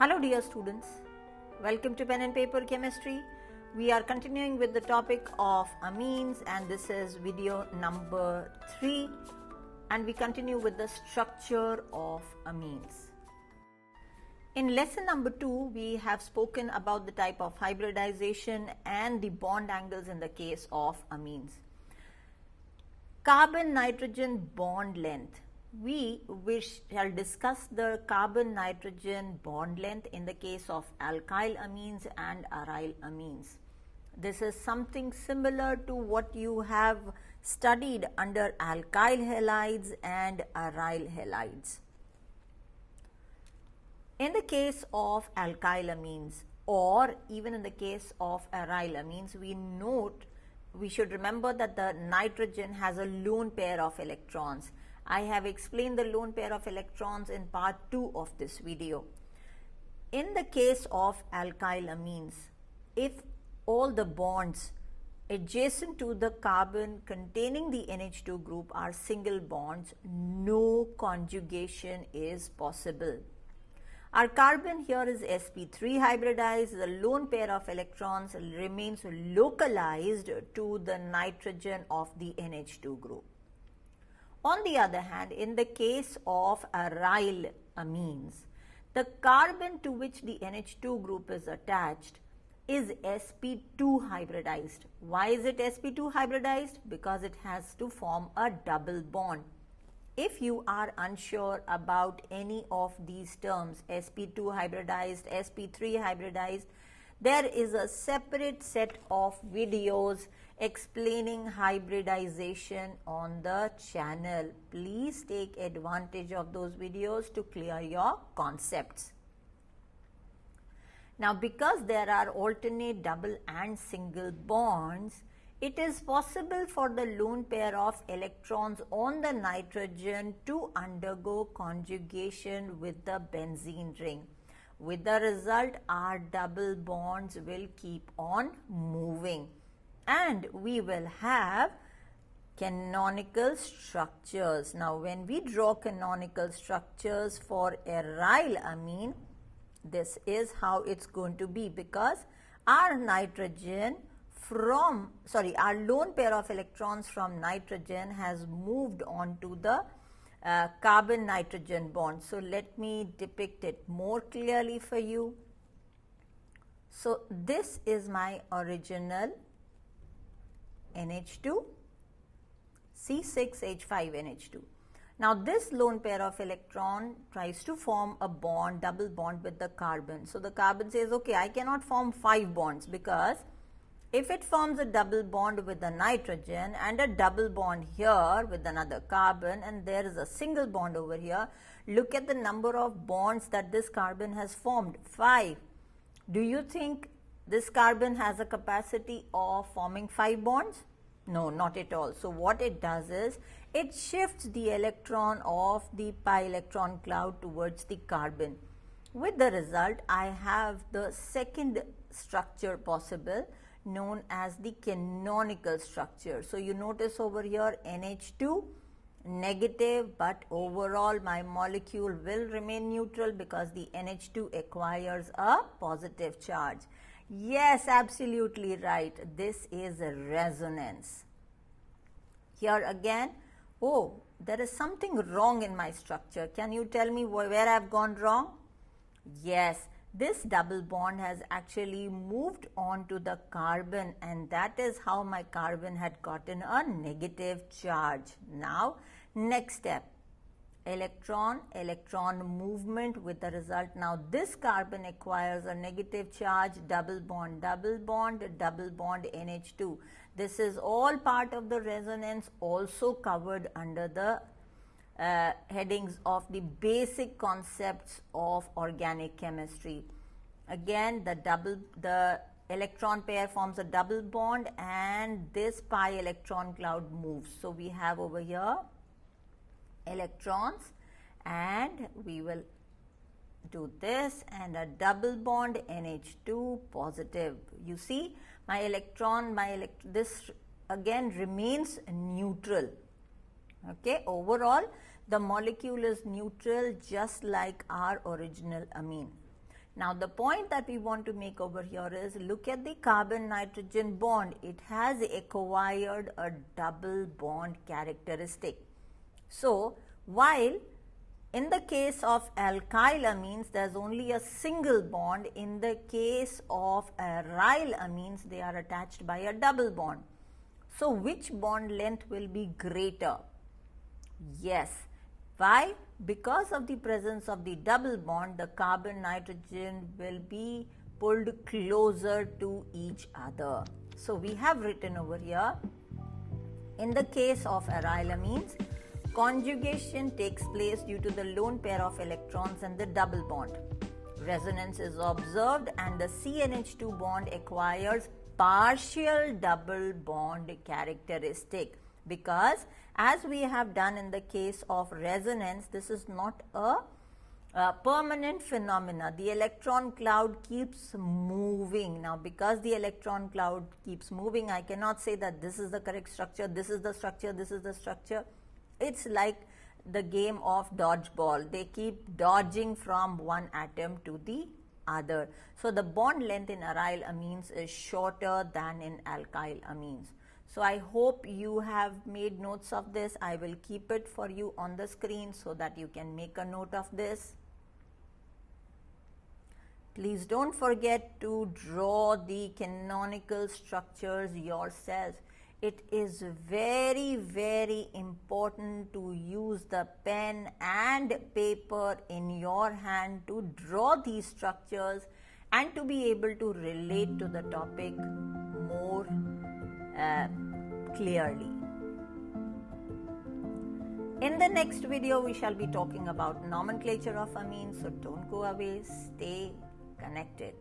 Hello dear students, welcome to Pen and Paper Chemistry. We are continuing with the topic of amines and this is video number 3 and we continue with the structure of amines. In lesson number 2 we have spoken about the type of hybridization and the bond angles in the case of amines. Carbon-nitrogen bond length. We shall discuss the carbon-nitrogen bond length in the case of alkyl amines and aryl amines. This is something similar to what you have studied under alkyl halides and aryl halides. In the case of alkyl amines or even in the case of aryl amines, we should remember that the nitrogen has a lone pair of electrons. I have explained the lone pair of electrons in part 2 of this video. In the case of alkyl amines, if all the bonds adjacent to the carbon containing the NH2 group are single bonds, no conjugation is possible. Our carbon here is sp3 hybridized, the lone pair of electrons remains localized to the nitrogen of the NH2 group. On the other hand, in the case of aryl amines, the carbon to which the NH2 group is attached is sp2 hybridized. Why is it sp2 hybridized? Because it has to form a double bond. If you are unsure about any of these terms, sp2 hybridized, sp3 hybridized, there is a separate set of videos explaining hybridization on the channel. Please take advantage of those videos to clear your concepts. Now, because there are alternate double and single bonds, it is possible for the lone pair of electrons on the nitrogen to undergo conjugation with the benzene ring. With the result, our double bonds will keep on moving and we will have canonical structures. Now, when we draw canonical structures for aryl amine, this is how it's going to be, because our our lone pair of electrons from nitrogen has moved on to the carbon-nitrogen bond. So, let me depict it more clearly for you. So, this is my original NH2, C6H5NH2. Now, this lone pair of electron tries to form a bond, double bond with the carbon. So, the carbon says, okay, I cannot form 5 bonds, because if it forms a double bond with the nitrogen and a double bond here with another carbon and there is a single bond over here, look at the number of bonds that this carbon has formed, 5. Do you think this carbon has a capacity of forming 5 bonds? No, not at all. So, what it does is, it shifts the electron of the pi electron cloud towards the carbon. With the result, I have the second structure possible, known as the canonical structure. So, you notice over here NH2 negative, but overall my molecule will remain neutral because the NH2 acquires a positive charge. Yes, absolutely right. This is a resonance. Here again, oh, there is something wrong in my structure. Can you tell me where I have gone wrong? Yes. This double bond has actually moved on to the carbon and that is how my carbon had gotten a negative charge. Now, next step, electron movement with the result. Now, this carbon acquires a negative charge, double bond, NH2. This is all part of the resonance, also covered under the headings of the basic concepts of organic chemistry. Again, the electron pair forms a double bond and this pi electron cloud moves. So, we have over here electrons and we will do this and a double bond NH2 positive. You see, this again remains neutral. Okay, overall the molecule is neutral just like our original amine. Now the point that we want to make over here is, look at the carbon-nitrogen bond. It has acquired a double bond characteristic. So while in the case of alkyl amines there is only a single bond, in the case of aryl amines they are attached by a double bond. So which bond length will be greater? Yes. Why? Because of the presence of the double bond, the carbon nitrogen will be pulled closer to each other. So we have written over here, in the case of aryl amines, conjugation takes place due to the lone pair of electrons and the double bond. Resonance is observed and the CnH2 bond acquires partial double bond characteristic, because as we have done in the case of resonance, this is not a permanent phenomena. The electron cloud keeps moving. Now because the electron cloud keeps moving, I cannot say that this is the correct structure, this is the structure, this is the structure. It's like the game of dodgeball. They keep dodging from one atom to the other. So the bond length in aryl amines is shorter than in alkyl amines. So I hope you have made notes of this. I will keep it for you on the screen so that you can make a note of this. Please don't forget to draw the canonical structures yourself. It is very, very important to use the pen and paper in your hand to draw these structures and to be able to relate to the topic more clearly. In the next video, we shall be talking about nomenclature of amines, so don't go away, stay connected.